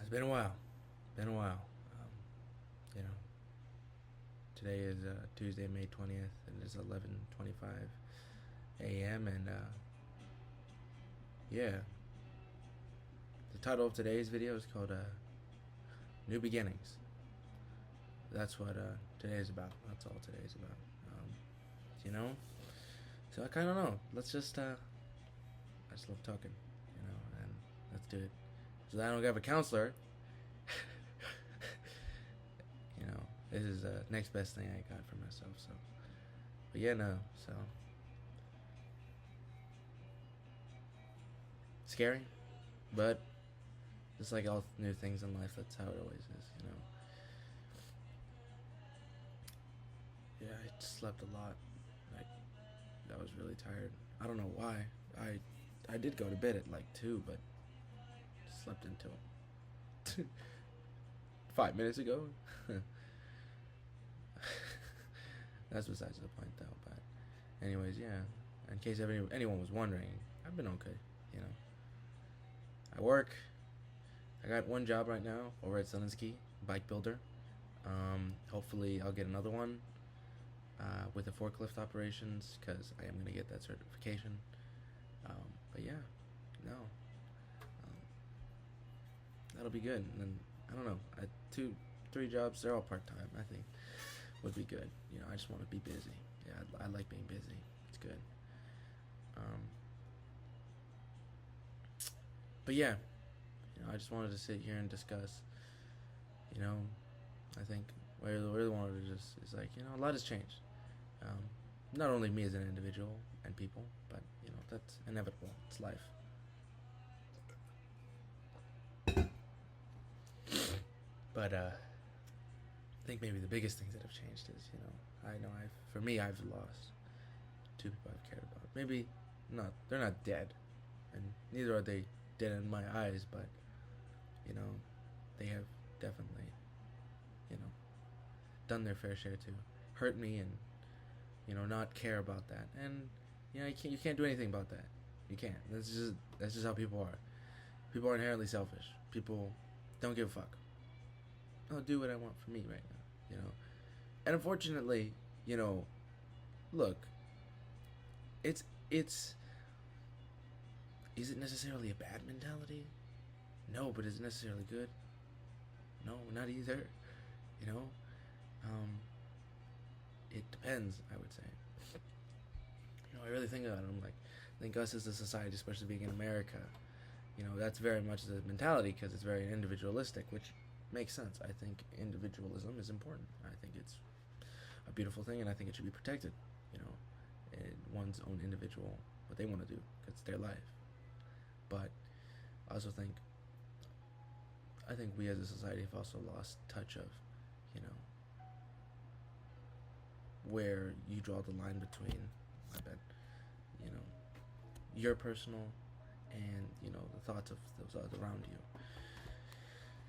It's been a while. Been a while. You know, today is Tuesday, May 20th, and it's 11:25 a.m. And yeah, the title of today's video is called "New Beginnings." That's what today is about. That's all today is about. You know. So I kind of know. Let's just I just love talking, and let's do it. So that I don't have a counselor. This is the next best thing I got for myself. So, but yeah, no. So scary, but just like all new things in life, that's how it always is. Yeah, I slept a lot. I was really tired. I don't know why. I did go to bed at like 2, but slept until 5 minutes ago. That's besides the point, though. But, anyways, yeah. In case anyone was wondering, I've been okay. You know, I work. I got one job right now over at Zelensky, bike builder. Hopefully, I'll get another one with the forklift operations because I am gonna get that certification. But yeah, no, that'll be good. And then I don't know, 3 jobs. They're all part time. I think would be good. I just want to be busy. Yeah, I like being busy. It's good. But yeah, I just wanted to sit here and discuss. I think what I really wanted to just is like, a lot has changed. Not only me as an individual and people, but that's inevitable. It's life. But I think maybe the biggest things that have changed is, for me, I've lost 2 people I've cared about. Maybe not, they're not dead, and neither are they dead in my eyes, but, they have definitely, done their fair share to hurt me and, not care about that. And, you can't do anything about that. You can't. That's just how people are. People are inherently selfish. People don't give a fuck. I'll do what I want for me right now, And unfortunately, look, it's is it necessarily a bad mentality? No, but is it necessarily good? No, not either. You know, it depends. I would say. I really think about it. I'm like, I think us as a society, especially being in America, that's very much the mentality because it's very individualistic, which makes sense. I think individualism is important. I think it's a beautiful thing, and I think it should be protected. In one's own individual, what they want to do, because it's their life. But I also think, we as a society have also lost touch of, where you draw the line between, I bet, your personal and the thoughts of those around you.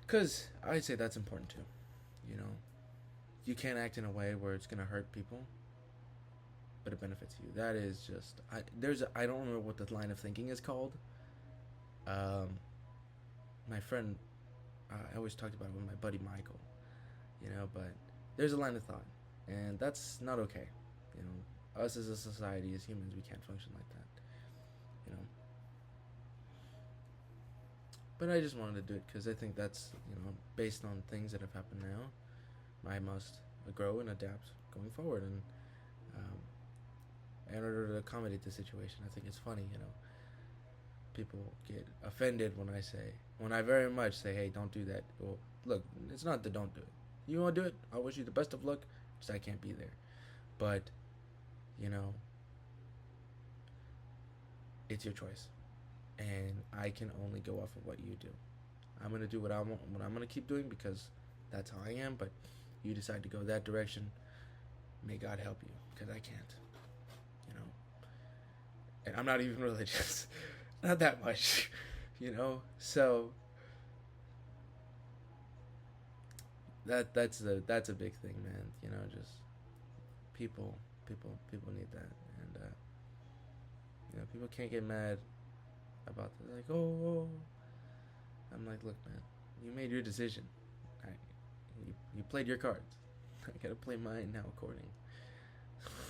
Because I'd say that's important too. You can't act in a way where it's gonna hurt people, but it benefits you. That is just I don't remember what the line of thinking is called. My friend, I always talked about it with my buddy Michael. But there's a line of thought, and that's not okay. Us as a society, as humans, we can't function like that. But I just wanted to do it because I think that's, based on things that have happened now, I must grow and adapt going forward. And in order to accommodate the situation, I think it's funny, people get offended when I very much say, hey, don't do that. Well, look, it's not that don't do it. You want to do it? I wish you the best of luck, just I can't be there. But, it's your choice. And I can only go off of what you do. I'm going to do what I want, what I'm going to keep doing because that's how I am, but you decide to go that direction, may God help you, because I can't, And I'm not even religious. Not that much, so that's a big thing, man, just people need that. And people can't get mad about this. Like, oh, I'm like, look, man, You made your decision. You played your cards. I gotta play mine now according.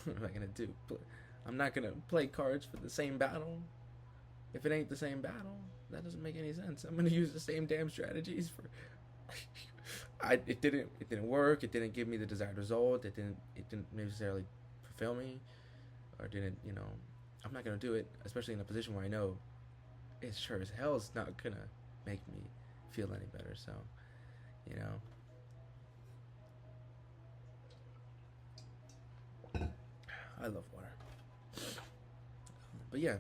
What am I gonna do? I'm not gonna play cards for the same battle. If it ain't the same battle, that doesn't make any sense. I'm gonna use the same damn strategies for. It didn't work. It didn't give me the desired result. It didn't necessarily fulfill me, or didn't, I'm not gonna do it, especially in a position where I know it sure as hell is not gonna make me feel any better. So, I love water. But yeah,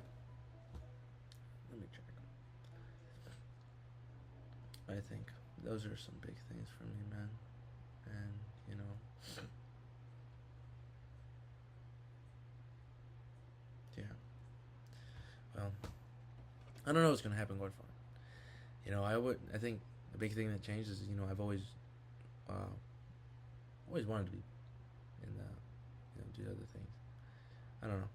let me check. I think those are some big things for me, man. And, yeah. Well, I don't know what's going to happen going forward. I think the big thing that changed is, I've always wanted to be in the, do other things. I don't know.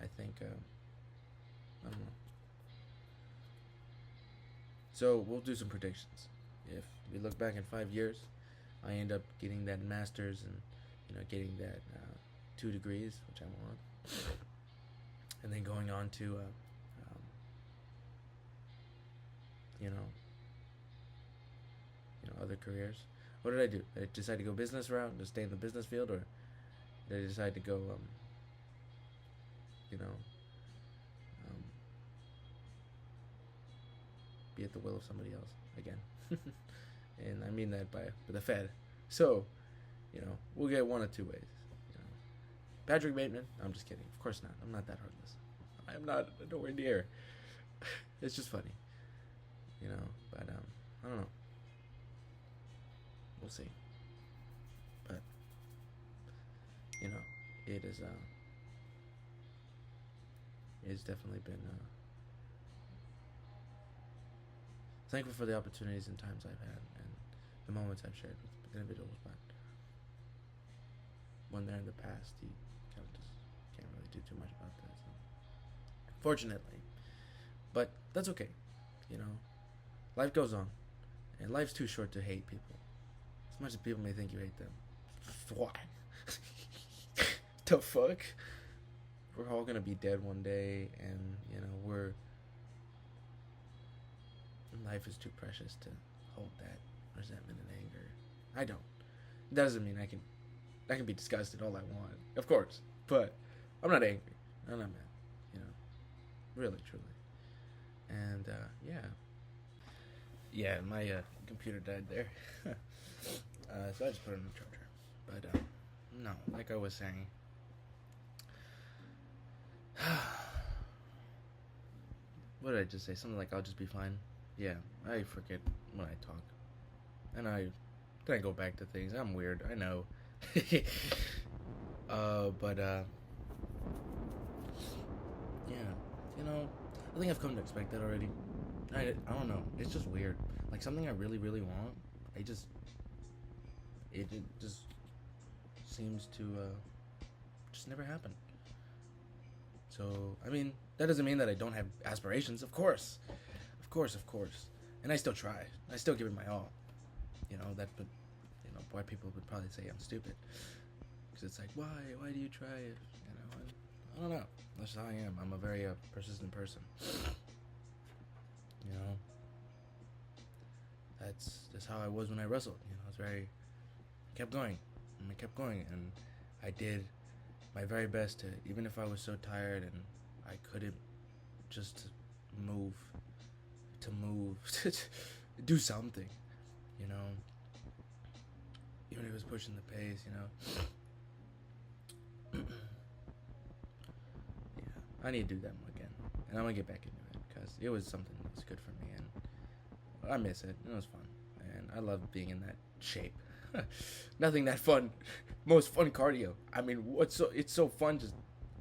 I think, I don't know. So we'll do some predictions. If we look back in 5 years, I end up getting that master's and, getting that 2 degrees, which I want, and then going on to, other careers. What did I do? Did I decide to go business route, to stay in the business field, or did I decide to go, be at the will of somebody else again? And I mean that by the Fed. So, we'll get one of two ways. Patrick Bateman? I'm just kidding. Of course not. I'm not that heartless. I'm not nowhere near. It's just funny. But I don't know. We'll see. But it is it's definitely been thankful for the opportunities and times I've had and the moments I've shared with individuals, but when they're in the past, you kind of just can't really do too much about that. So. Fortunately, but that's okay. Life goes on, and life's too short to hate people. As much as people may think you hate them, why? The fuck? We're all gonna be dead one day, and life is too precious to hold that resentment and anger. I don't. That doesn't mean I can be disgusted all I want, of course, but I'm not angry. I'm not mad. Really, truly. And yeah, my computer died there, so I just put it on the charger. But no, like I was saying. What did I just say? Something like, I'll just be fine. Yeah, I forget when I talk. And then I go back to things. I'm weird, I know. But yeah, I think I've come to expect that already. I don't know. It's just weird. Like, something I really, really want, it just seems to just never happen. So, I mean, that doesn't mean that I don't have aspirations. Of course. And I still try. I still give it my all. But why people would probably say I'm stupid. Because it's like, why do you try it? I don't know. That's how I am. I'm a very persistent person. That's how I was when I wrestled. I kept going. And I kept going. And I did my very best to, even if I was so tired and I couldn't just move, to do something, even if it was pushing the pace, yeah, I need to do that again, and I'm gonna get back into it, because it was something that was good for me, and I miss it. It was fun, and I love being in that shape. Nothing that fun. Most fun cardio. I mean, it's so fun just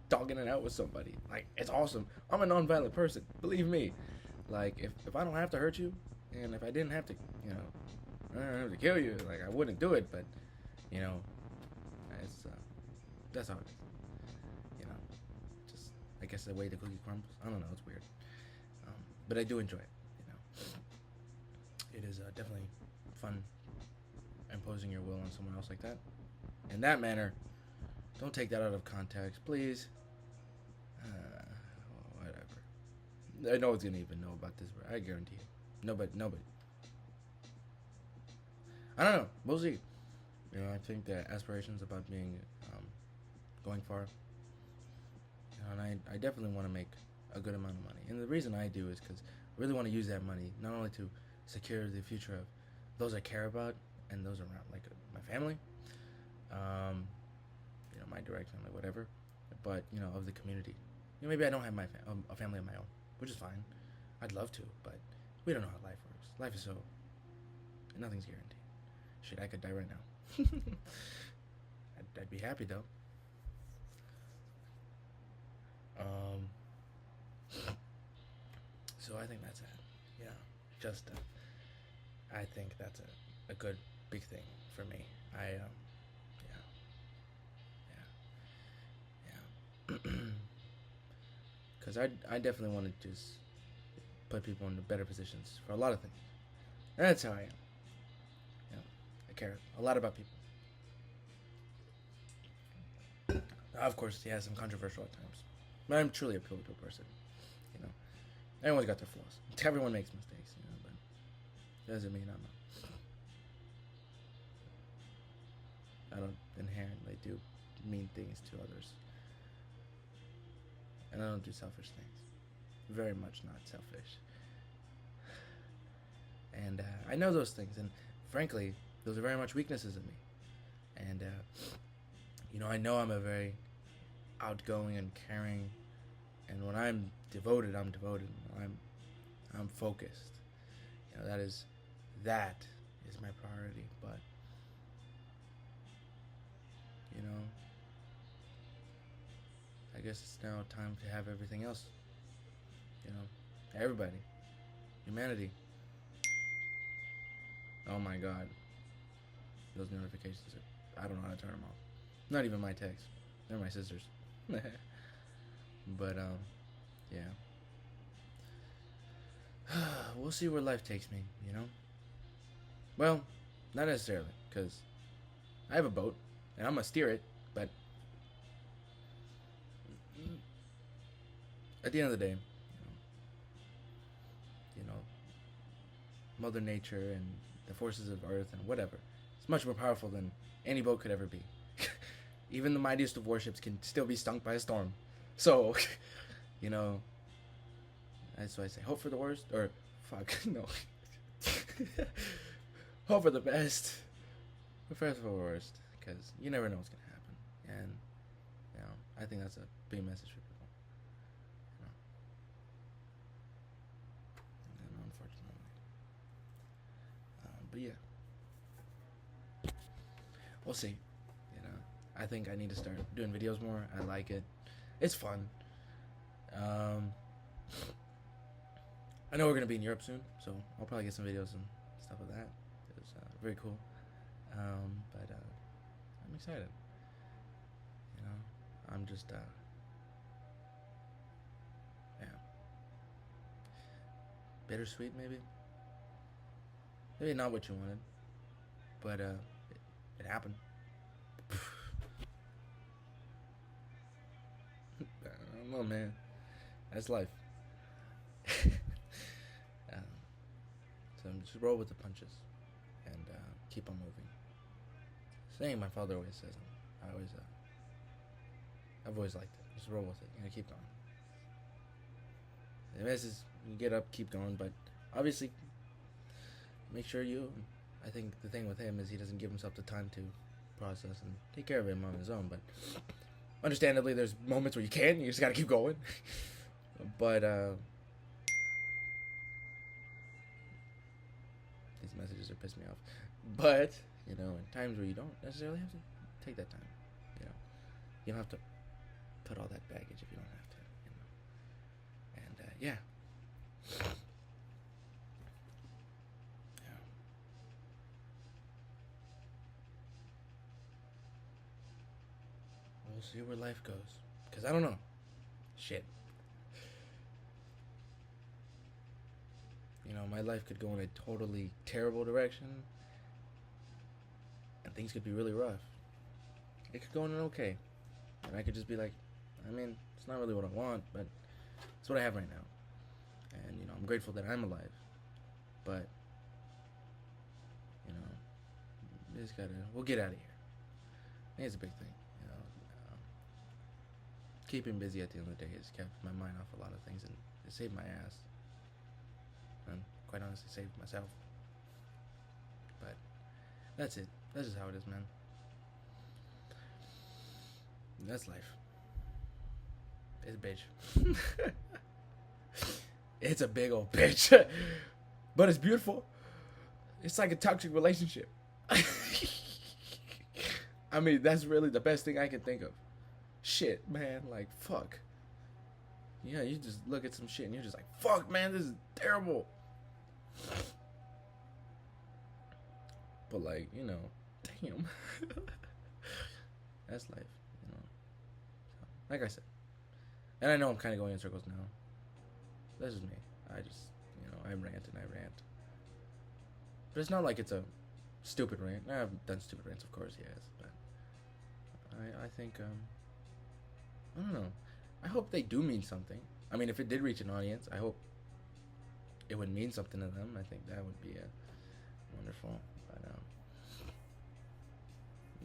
dogging it out with somebody. Like, it's awesome. I'm a non-violent person. Believe me. Like, if I don't have to hurt you, and if I didn't have to, I don't have to kill you, like, I wouldn't do it, but, it's, that's how it is. Just, I guess the way the cookie crumbles. I don't know, it's weird. but I do enjoy it. It is definitely fun imposing your will on someone else like that. In that manner, don't take that out of context, please. Whatever. No one's gonna even know about this, but I guarantee you, nobody. I don't know. We'll see. I think that aspirations about being going far. And I definitely want to make a good amount of money. And the reason I do is because I really want to use that money not only to secure the future of those I care about and those around, like my family, my direct family, whatever, but of the community. Maybe I don't have a family of my own, which is fine. I'd love to, but we don't know how life works. Life is nothing's guaranteed. Shit, I could die right now. I'd be happy though. So I think that's it. I think that's a good big thing for me. Because I definitely want to just put people into better positions for a lot of things. And that's how I am. I care a lot about people. Of course, yeah, some controversial at times. But I'm truly a people person. Everyone's got their flaws. Everyone makes mistakes, but it doesn't mean I don't inherently do mean things to others. And I don't do selfish things. Very much not selfish. And I know those things, and frankly, those are very much weaknesses in me. And I know I'm a very outgoing and caring, and when I'm devoted, I'm devoted. I'm focused. That is my priority. But I guess it's now time to have everything else. Everybody, humanity. Oh my God, those notifications I don't know how to turn them off. Not even my text. They're my sister's. But yeah. We'll see where life takes me, Well, not necessarily, because I have a boat, and I'm going to steer it, but at the end of the day, Mother Nature and the forces of Earth and whatever, it's much more powerful than any boat could ever be. Even the mightiest of warships can still be stunk by a storm. So, that's why I say hope for the worst, or fuck, no. Hope for the best, prepare for the worst, because you never know what's going to happen. And, I think that's a big message for people. And unfortunately. But yeah. We'll see. I think I need to start doing videos more. I like it. It's fun. I know we're going to be in Europe soon, so I'll probably get some videos and stuff of that. It's very cool. But I'm excited. I'm just, bittersweet maybe. Maybe not what you wanted, but it happened. I don't know, man. That's life. So just roll with the punches and keep on moving. Saying my father always says, I've always liked it. Just roll with it. Keep going. The message is, you get up, keep going, but obviously, make sure I think the thing with him is he doesn't give himself the time to process and take care of him on his own, but understandably, there's moments where you can't, you just gotta keep going. But, these messages are pissing me off. But, in times where you don't necessarily have to take that time, you don't have to put all that baggage if you don't have to, And, yeah. We'll see where life goes. Because I don't know. Shit. my life could go in a totally terrible direction, and things could be really rough. It could go in okay, and I could just be like, I mean, it's not really what I want, but it's what I have right now. And, I'm grateful that I'm alive. But, we'll get out of here. I think it's a big thing, keeping busy at the end of the day has kept my mind off a lot of things, and it saved my ass. And quite honestly, saved myself. But that's it. That's just how it is, man. That's life. It's a bitch. It's a big old bitch. But it's beautiful. It's like a toxic relationship. I mean, that's really the best thing I can think of. Shit, man. Like, fuck. Yeah, you just look at some shit and you're just like, fuck, man, this is terrible. But, like, damn. That's life, So, like I said. And I know I'm kind of going in circles now. That's just me. I just, I rant and I rant. But it's not like it's a stupid rant. I've done stupid rants, of course, yes. But I think, I don't know. I hope they do mean something. I mean, if it did reach an audience, I hope it would mean something to them. I think that would be wonderful. But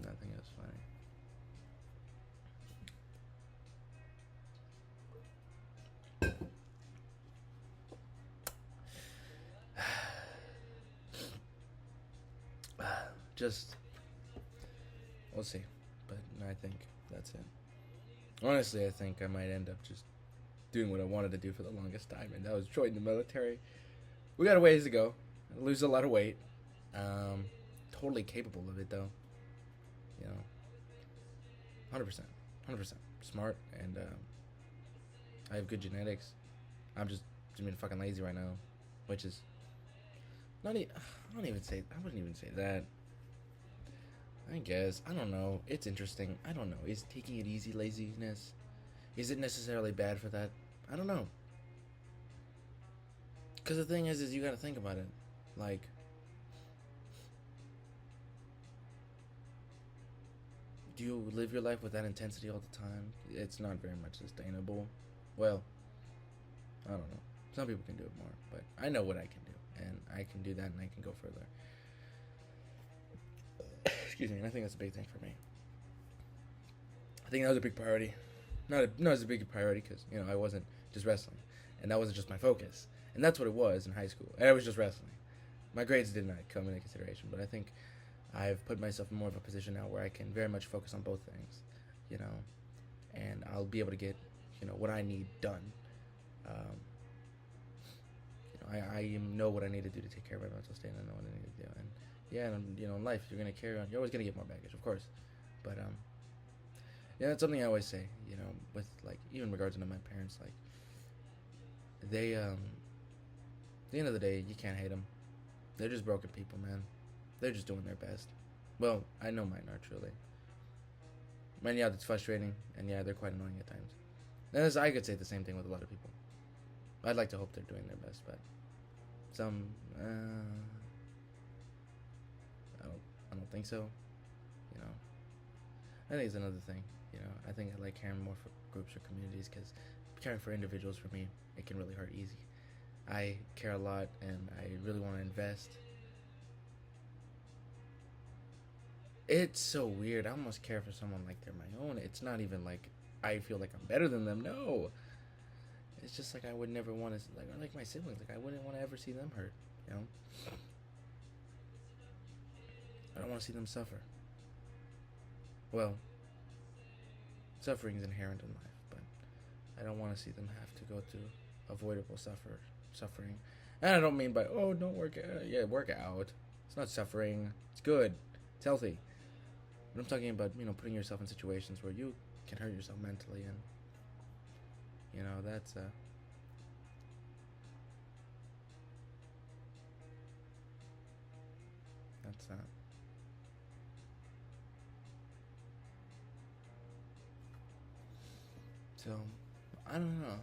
nothing is funny. Just, we'll see. But I think that's it. Honestly, I think I might end up just doing what I wanted to do for the longest time, and that was join the military. We got a ways to go. I lose a lot of weight. Totally capable of it, though. 100%. Smart, and I have good genetics. I'm just being fucking lazy right now, which is not. I wouldn't even say that. I guess. I don't know. It's interesting. I don't know. Is taking it easy laziness? Is it necessarily bad for that? I don't know. Because the thing is you gotta think about it. Like, do you live your life with that intensity all the time? It's not very much sustainable. Well, I don't know. Some people can do it more, but I know what I can do. And I can do that, and I can go further. Excuse me, and I think that's a big thing for me. I think that was a big priority. Not as a big priority because, I wasn't just wrestling. And that wasn't just my focus. And that's what it was in high school. I was just wrestling. My grades did not come into consideration, but I think I've put myself in more of a position now where I can very much focus on both things, and I'll be able to get, what I need done. I know what I need to do to take care of my mental state, and I know what I need to do. And yeah, and in life, you're going to carry on. You're always going to get more baggage, of course. But, yeah, that's something I always say, with, like, even in regards to my parents, like, they, at the end of the day, you can't hate them. They're just broken people, man. They're just doing their best. Well, I know mine are, truly. Man, yeah, it's frustrating, and yeah, they're quite annoying at times. And as I could say the same thing with a lot of people. I'd like to hope they're doing their best, but some, I don't think so, I think it's another thing, I think I like caring more for groups or communities, because caring for individuals, for me, it can really hurt easy. I care a lot, and I really want to invest. It's so weird. I almost care for someone like they're my own. It's not even like I feel like I'm better than them. No. It's just like I would never want to, like my siblings. Like, I wouldn't want to ever see them hurt, I don't want to see them suffer. Well, suffering is inherent in life, but I don't want to see them have to go through avoidable suffering. And I don't mean by, don't work out. Yeah, work out. It's not suffering. It's good. It's healthy. But I'm talking about, putting yourself in situations where you can hurt yourself mentally, and, that's, so, I don't know.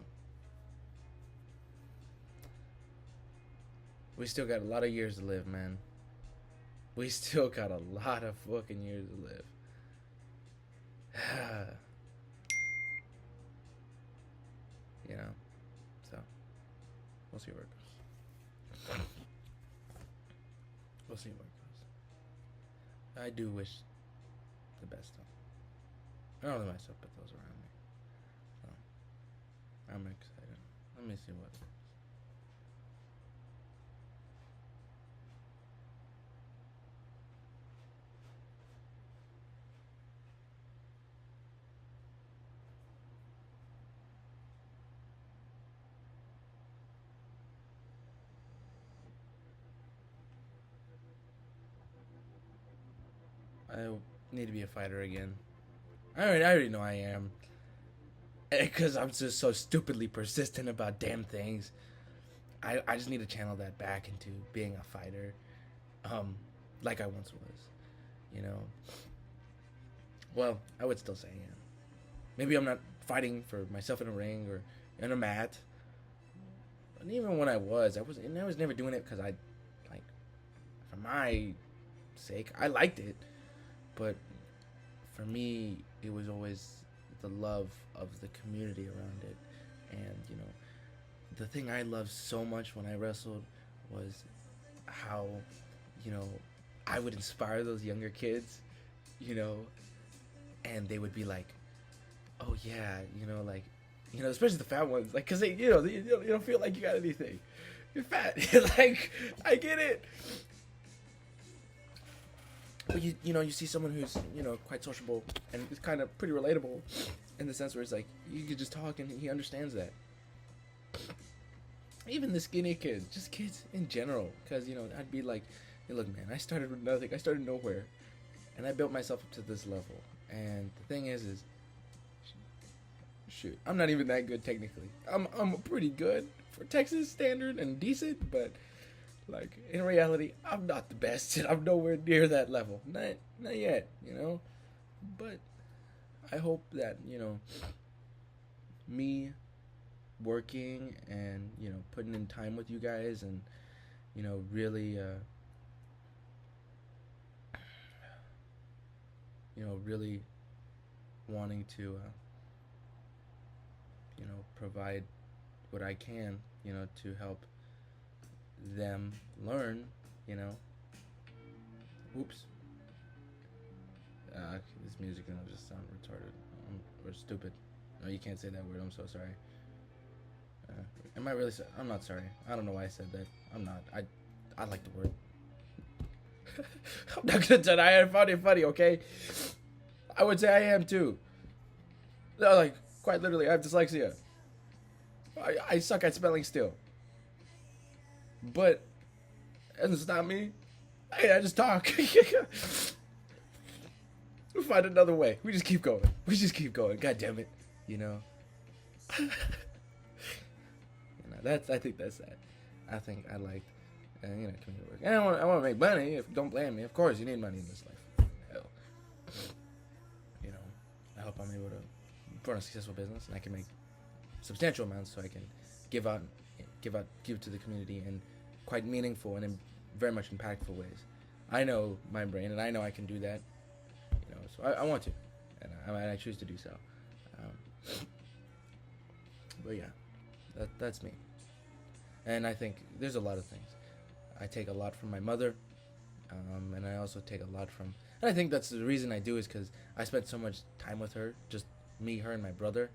We still got a lot of years to live, man. We still got a lot of fucking years to live. You know, so we'll see where it goes. We'll see where it goes. I do wish the best of, not only myself but those around me. So I'm excited. Let me see what. I need to be a fighter again. I already know I am. Because I'm just so stupidly persistent about damn things. I just need to channel that back into being a fighter. Like I once was. You know. Well, I would still say I am. Maybe I'm not fighting for myself in a ring or in a mat. And even when I was never doing it because I, like, for my sake, I liked it. But for me, it was always the love of the community around it. And, you know, the thing I loved so much when I wrestled was how, you know, I would inspire those younger kids, you know, and they would be like, oh yeah, you know, like, you know, especially the fat ones, like, cause they, you know, you don't feel like you got anything. You're fat. Like, I get it. But you know, you see someone who's, you know, quite sociable and is kind of pretty relatable in the sense where it's like, you could just talk and he understands that. Even the skinny kids, just kids in general. Because, you know, I'd be like, hey, look, man, I started with nothing. I started nowhere. And I built myself up to this level. And the thing is, shoot, I'm not even that good technically. I'm pretty good for Texas standard and decent, but like in reality, I'm not the best. And I'm nowhere near that level. Not yet, you know. But I hope that, you know, me working and, you know, putting in time with you guys and, you know, really you know, really wanting to you know, provide what I can, you know, to help them learn, you know. Oops. This music gonna just sound retarded or stupid. No, you can't say that word. I'm so sorry. Am I really? I'm not sorry. I don't know why I said that. I'm not. I like the word. I'm not gonna deny I found it funny. Okay. I would say I am too. No, like quite literally, I have dyslexia. I suck at spelling still. But it doesn't stop me. Hey, I just talk. We'll find another way. We just keep going. God damn it. You know. You know, I think that's that. I think I liked, you know, community work. And I want to make money. Don't blame me. Of course, you need money in this life. Hell. You know, I hope I'm able to run a successful business and I can make substantial amounts so I can give to the community in quite meaningful and in very much impactful ways. I know my brain and I know I can do that. You know, so I want to, and I choose to do so. But yeah, that's me. And I think there's a lot of things. I take a lot from my mother, and I also take a lot from. And I think that's the reason I do is because I spent so much time with her, just me, her, and my brother,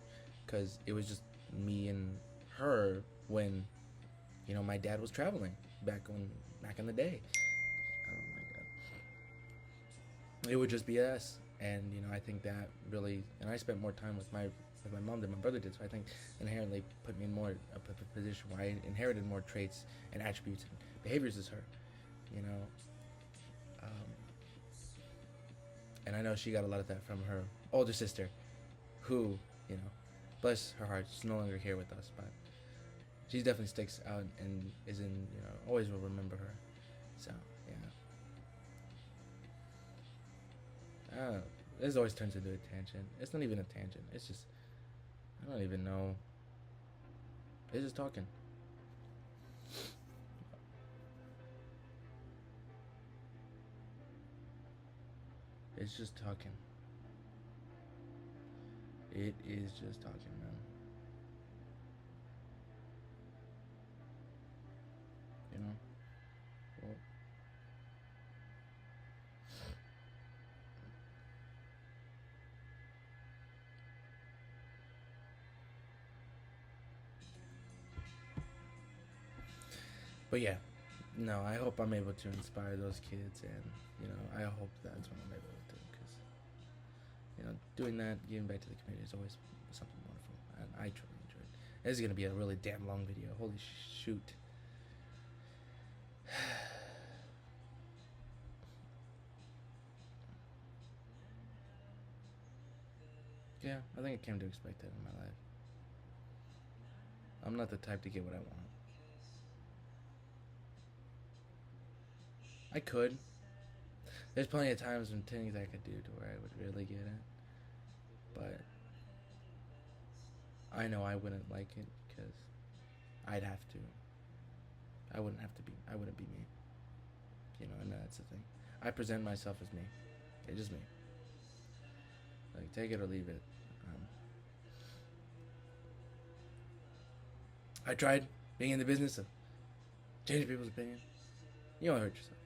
because it was just me and her when, you know, my dad was traveling back in the day. Oh my God. It would just be us, and you know, I think that really, and I spent more time with my mom than my brother did, so I think inherently put me in more a position where I inherited more traits and attributes and behaviors as her, you know. And I know she got a lot of that from her older sister, who, you know, bless her heart, she's no longer here with us, but she definitely sticks out and is in, you know, always will remember her. So yeah. This always turns into a tangent. It's not even a tangent. It's just, I don't even know. They're just talking. It's just talking. It is just talking, man. You know? Well, but yeah, no, I hope I'm able to inspire those kids, and I hope that's what I'm able to do, because doing that, giving back to the community is always something wonderful, and I truly enjoy it. This is gonna be a really damn long video. Holy shoot! Yeah, I think I came to expect that in my life. I'm not the type to get what I want. I could. There's plenty of times and things I could do to where I would really get it, but I know I wouldn't like it, because I'd have to. I wouldn't have to be. I wouldn't be me. And that's the thing. I present myself as me. It's just me. Like, take it or leave it. I tried being in the business of changing people's opinion. You don't hurt yourself.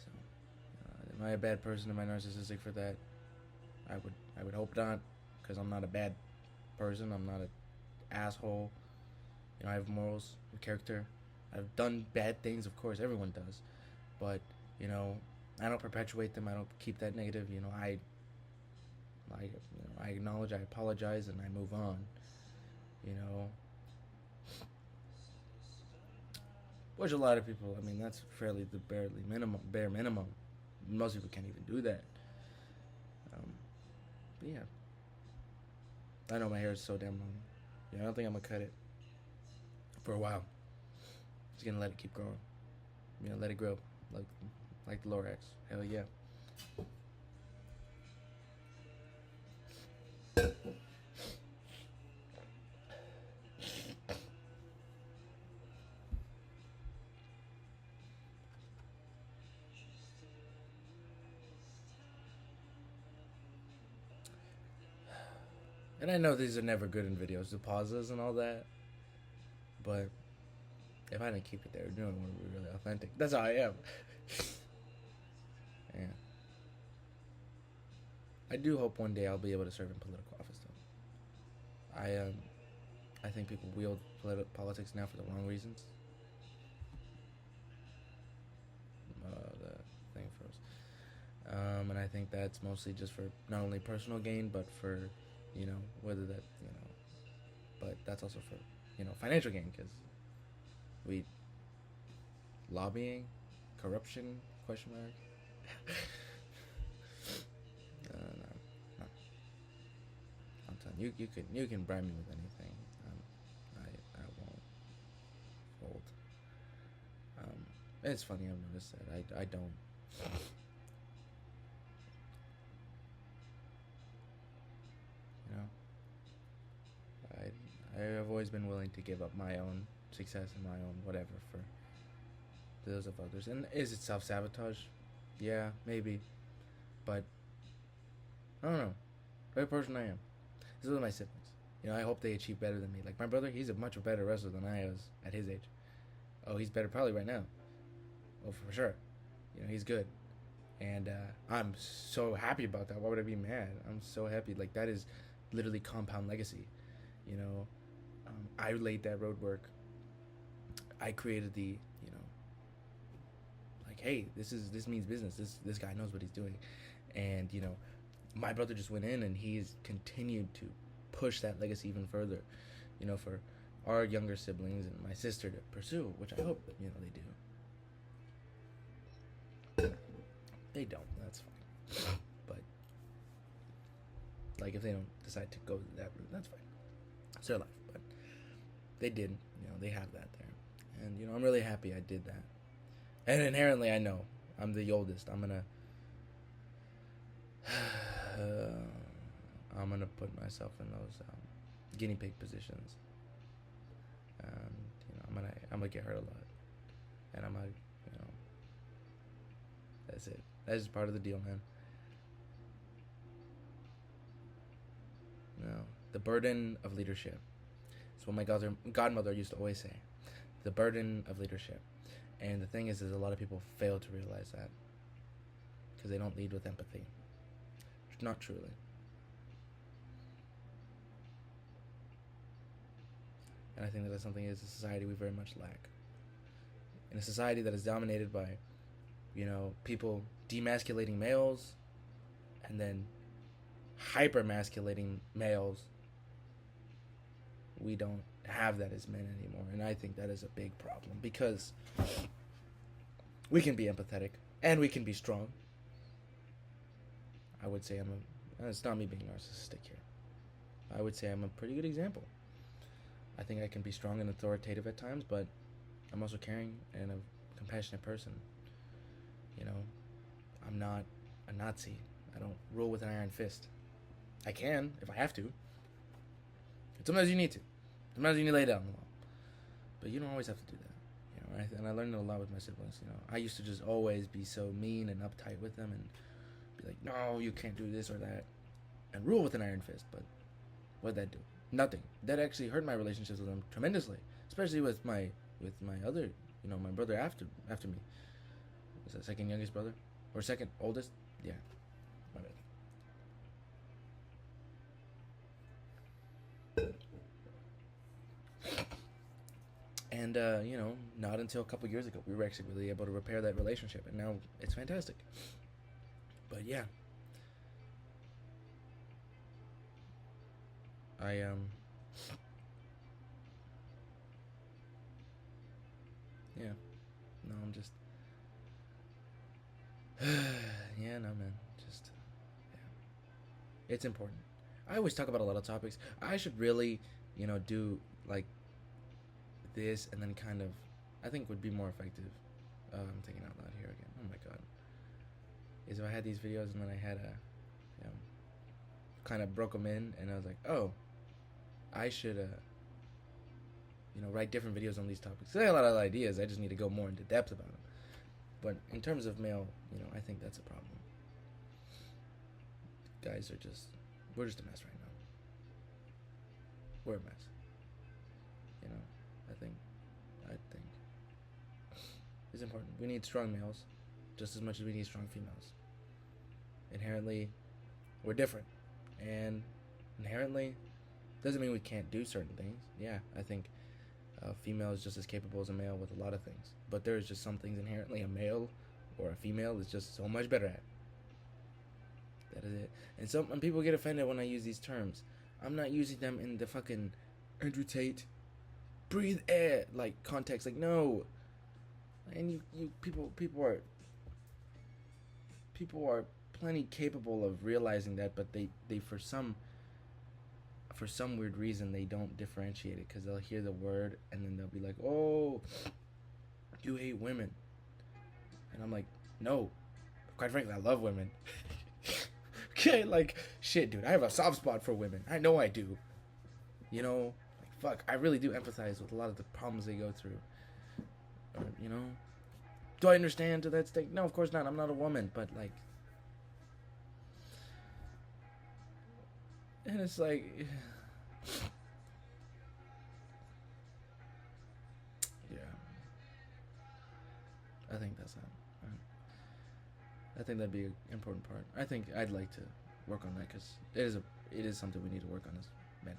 So, am I a bad person? Am I narcissistic for that? I would hope not, because I'm not a bad person. I'm not an asshole. I have morals and character. I've done bad things, of course. Everyone does, but I don't perpetuate them. I don't keep that negative. I acknowledge. I apologize, and I move on. Which a lot of people, that's fairly the bare minimum. Most people can't even do that. But yeah. I know my hair is so damn long. I don't think I'm going to cut it for a while. Just going to let it keep growing. Let it grow. Like the Lorax. Hell yeah. And I know these are never good in videos, the pauses and all that. But if I didn't keep it there, it wouldn't be really authentic. That's how I am. Yeah. I do hope one day I'll be able to serve in political office, though. I think people wield politics now for the wrong reasons. The thing froze. And I think that's mostly just for not only personal gain, but for whether that, but that's also for, financial gain, because lobbying, corruption, question mark. No. I'm telling you, you can bribe me with anything. I won't fold. It's funny, I've noticed that. I don't. I've always been willing to give up my own success and my own whatever for those of others. And is it self-sabotage? Yeah, maybe. But I don't know. Very person I am. This is with my siblings. I hope they achieve better than me. Like my brother, he's a much better wrestler than I was at his age. Oh, he's better probably right now. Oh, for sure. He's good. And I'm so happy about that. Why would I be mad? I'm so happy. Like, that is literally compound legacy. I laid that road work. I created the, like, hey, this means business. This guy knows what he's doing. And, my brother just went in and he's continued to push that legacy even further, for our younger siblings and my sister to pursue, which I hope, they do. They don't, that's fine. But, like, if they don't decide to go that route, that's fine. It's their life. But they did, they have that there. And, I'm really happy I did that. And inherently, I know I'm the oldest. I'm gonna put myself in those guinea pig positions. And, I'm gonna get hurt a lot. And I'm gonna, that's it. That's just part of the deal, man. the burden of leadership. It's what my godmother used to always say. The burden of leadership. And the thing is a lot of people fail to realize that because they don't lead with empathy. Not truly. And I think that is something as a society we very much lack. In a society that is dominated by, people demasculating males and then hypermasculating males, we don't have that as men anymore. And I think that is a big problem because we can be empathetic and we can be strong. I would say it's not me being narcissistic here. I would say I'm a pretty good example. I think I can be strong and authoritative at times, but I'm also caring and a compassionate person. I'm not a Nazi. I don't rule with an iron fist. I can, if I have to. And sometimes you need to. Sometimes you need to lay down the law. But you don't always have to do that. And I learned it a lot with my siblings. I used to just always be so mean and uptight with them and be like, no, you can't do this or that. And rule with an iron fist. But what did that do? Nothing. That actually hurt my relationships with them tremendously. Especially with my other, my brother after me. Was that second youngest brother? Or second oldest? Yeah. My bad. And, not until a couple years ago, we were actually really able to repair that relationship. And now it's fantastic. But, yeah. Yeah, no, I'm just, yeah, no, man, just, yeah, it's important. I always talk about a lot of topics. I should really, do, like, this and then kind of, I think would be more effective, I'm thinking out loud here again, oh my god, is if I had these videos and then I had kind of broke them in, and I was like, oh, I should, write different videos on these topics. I have a lot of ideas. I just need to go more into depth about them. But in terms of male, I think that's a problem. Guys we're just a mess right now. We're a mess. I think it's important. We need strong males just as much as we need strong females. Inherently, we're different. And inherently, doesn't mean we can't do certain things. Yeah, I think a female is just as capable as a male with a lot of things. But there's just some things inherently a male or a female is just so much better at. That is it. And some people get offended when I use these terms. I'm not using them in the fucking Andrew Tate, breathe air, like, context. Like, no. And people are plenty capable of realizing that, but they for some weird reason they don't differentiate it, because they'll hear the word and then they'll be like, oh, you hate women. And I'm like, no, quite frankly, I love women. Okay, like, shit, dude, I have a soft spot for women. I know I do. Like, fuck, I really do empathize with a lot of the problems they go through. Or, do I understand to that extent? No, of course not. I'm not a woman, but, like, and it's like, yeah, I think that's that. I think that'd be an important part. I think I'd like to work on that, because it is something we need to work on as men.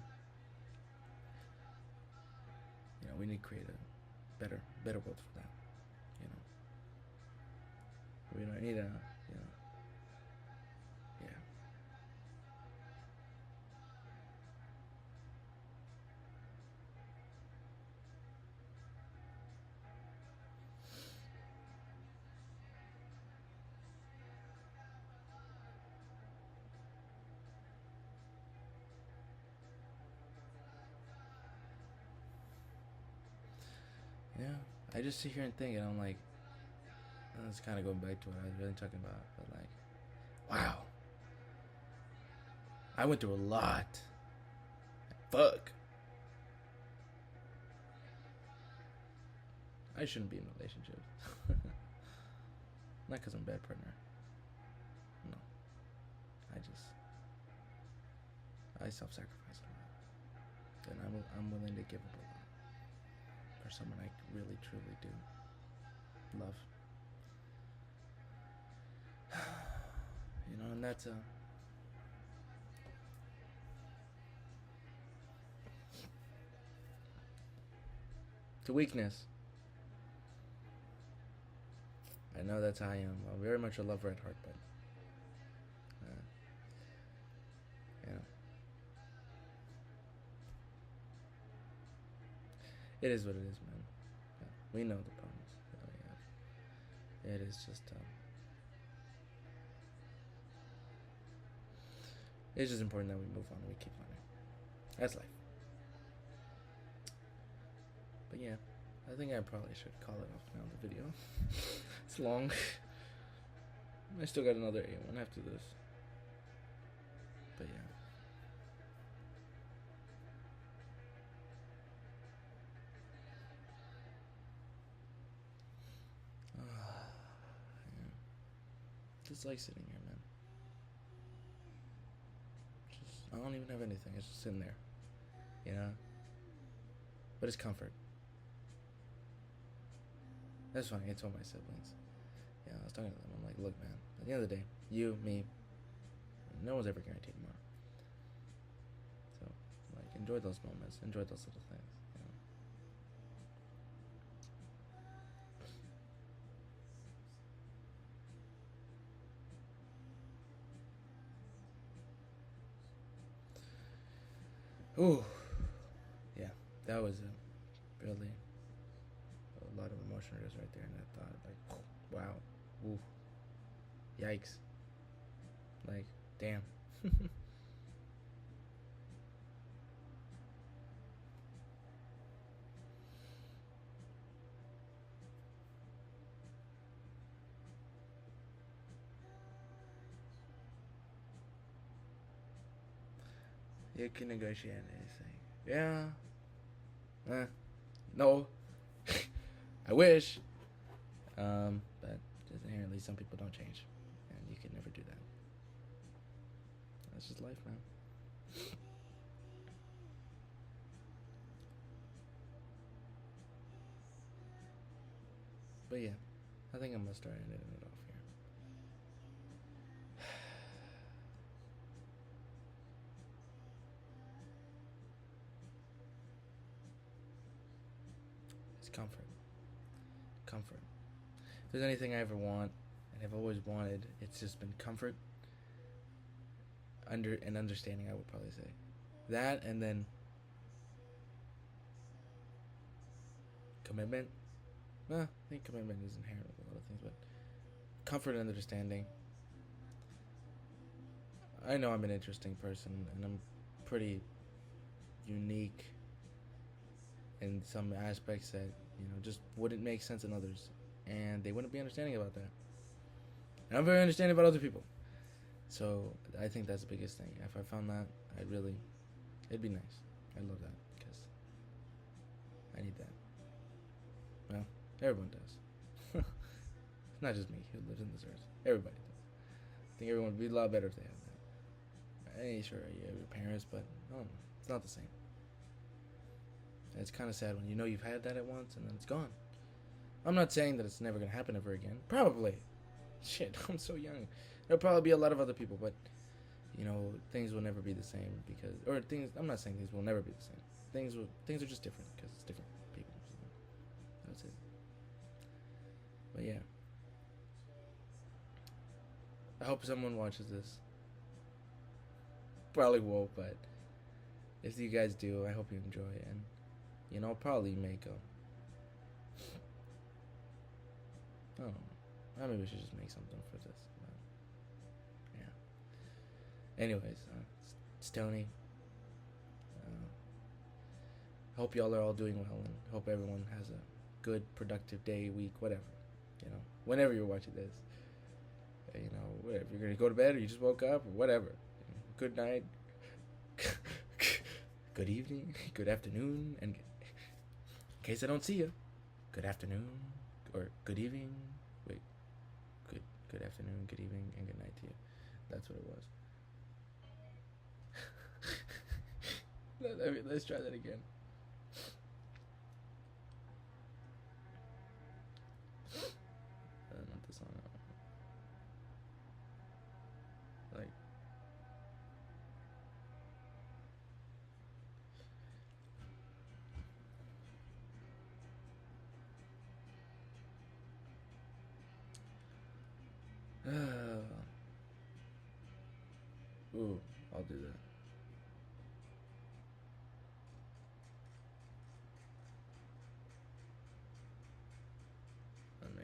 We need to create a better world for that. We don't need a, yeah. Yeah, I just sit here and think, and I'm like, that's kind of going back to what I was really talking about, but like, wow, I went through a lot. Fuck. I shouldn't be in relationships. Not because I'm a bad partner. No. I self-sacrifice a lot. then I'm willing to give up a lot for someone I really truly do love. You know, and that's it's a weakness. I know that's how I am. I'm very much a lover at heart, but you know, it is what it is, man. Yeah, we know the problems that we have. It is just it's just important that we move on and we keep learning. That's life. But yeah, I think I probably should call it off now, the video. It's long. I still got another A1 after this. But yeah. Yeah. Just like sitting here, man. I don't even have anything. It's just sitting there, you know. But it's comfort. That's funny. I told my siblings. Yeah, I was talking to them. I'm like, look, man. At the end of the day, you, me, no one's ever guaranteed tomorrow. So, like, enjoy those moments. Enjoy those little things. You know. Ooh. Yeah, that was really a lot of emotion just right there, and I thought, like, wow, ooh, yikes, like, damn. You can negotiate anything. Yeah. No. I wish. But just inherently, some people don't change, and you can never do that. That's just life, man. But yeah, I think I'm gonna start ending it off here. It's comfort. Comfort. If there's anything I ever want and have always wanted, it's just been comfort. And understanding, I would probably say. That, and then commitment. I think commitment is inherent with a lot of things, but comfort and understanding. I know I'm an interesting person, and I'm pretty unique in some aspects that, you know, just wouldn't make sense in others, and they wouldn't be understanding about that. And I'm very understanding about other people, so I think that's the biggest thing. If I found that, it'd be nice. I love that, because I need that. Well, everyone does. It's not just me who lives in this earth. Everybody does. I think everyone would be a lot better if they had that. Hey, sure, you have your parents, but I don't know. It's not the same. And it's kind of sad when you know you've had that at once and then it's gone. I'm not saying that it's never going to happen ever again. Probably. Shit, I'm so young. There'll probably be a lot of other people, but, you know, things will never be the same because, or things, I'm not saying things will never be the same. Things are just different because it's different people. So that's it. But yeah. I hope someone watches this. Probably won't, but if you guys do, I hope you enjoy it. And, you know, I'll probably make I don't know. Maybe we should just make something for this. But, yeah. Anyways, it's Tony. Hope y'all are all doing well, and hope everyone has a good, productive day, week, whatever. You know, whenever you're watching this. You know, whatever. You're going to go to bed or you just woke up or whatever. You know, good night. Good evening. Good afternoon. And in case I don't see you, good afternoon or good evening. Wait. Good afternoon, good evening, and good night to you. That's what it was. Let's try that again. Not this one. Like. Ooh, I'll do that. On me.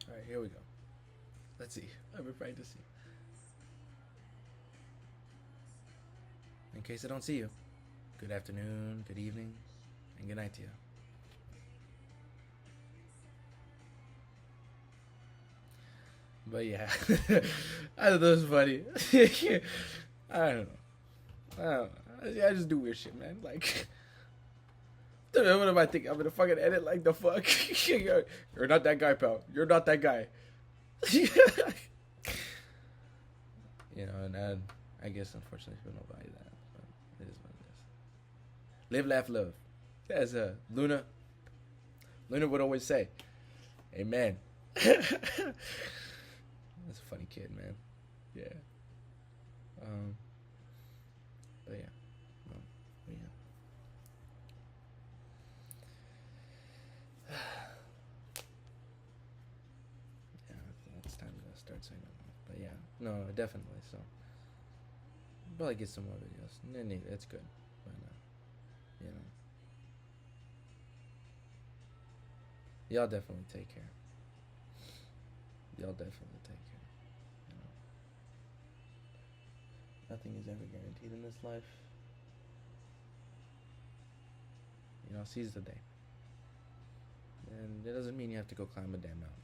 All right, here we go. Let's see. I've been practicing. In case I don't see you, good afternoon, good evening, and good night to you. But yeah, I thought that was funny. I don't know. I just do weird shit, man. Like, what am I thinking? I'm gonna fucking edit like the fuck? You're not that guy, pal. You're not that guy. You know, and I guess unfortunately people don't value that, but it is what it is. Live, laugh, love. As Luna would always say, amen. That's a funny kid, man. Yeah. But yeah. Well, yeah. Yeah, it's time to start saying that. But yeah, no, definitely. So probably get some more videos. It's good, but you know, y'all definitely take care. Y'all definitely take care. You know, nothing is ever guaranteed in this life. You know, seize the day. And it doesn't mean you have to go climb a damn mountain.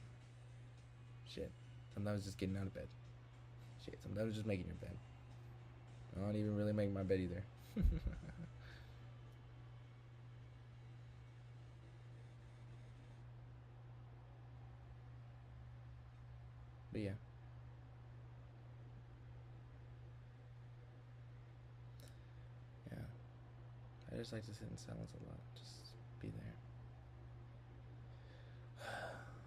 Shit. Sometimes just getting out of bed. Shit. Sometimes just making your bed. I don't even really make my bed either. But yeah. Yeah. I just like to sit in silence a lot. Just be there.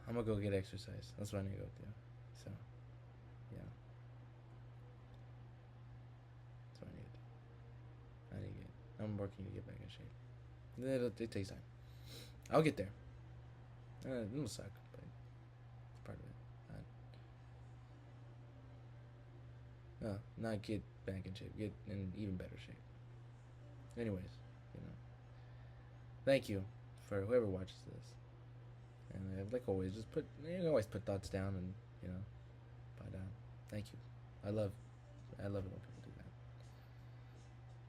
I'm gonna go get exercise. That's what I need to go do. So, yeah. That's what I need to do. I'm working to get back in shape. It takes time. I'll get there. It'll suck, but it's part of it. No, not get back in shape. Get in even better shape. Anyways, you know. Thank you for whoever watches this. And like always, you can always put thoughts down and, you know, but thank you. I love it when people do that.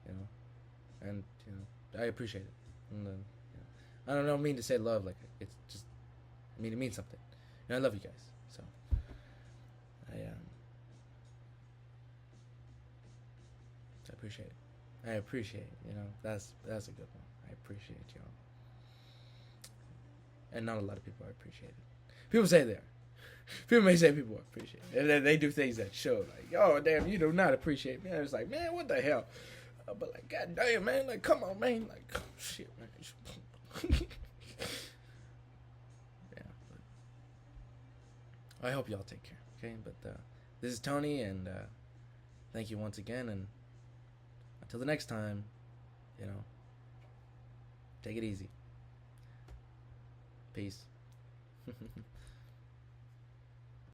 You know, and you know, I appreciate it. And, you know, I don't mean to say love like it's just, I mean it means something. And I love you guys. So I appreciate it. I appreciate it. You know, that's a good one. I appreciate y'all. And not a lot of people are appreciated. People say they are. People may say people appreciate it. And then they do things that show, like, oh, damn, you do not appreciate me. And it's like, man, what the hell? But, like, god damn, man. Like, come on, man. Like, oh, shit, man. Yeah. But I hope y'all take care, okay? But this is Tony, and thank you once again. And until the next time, you know, take it easy. Peace.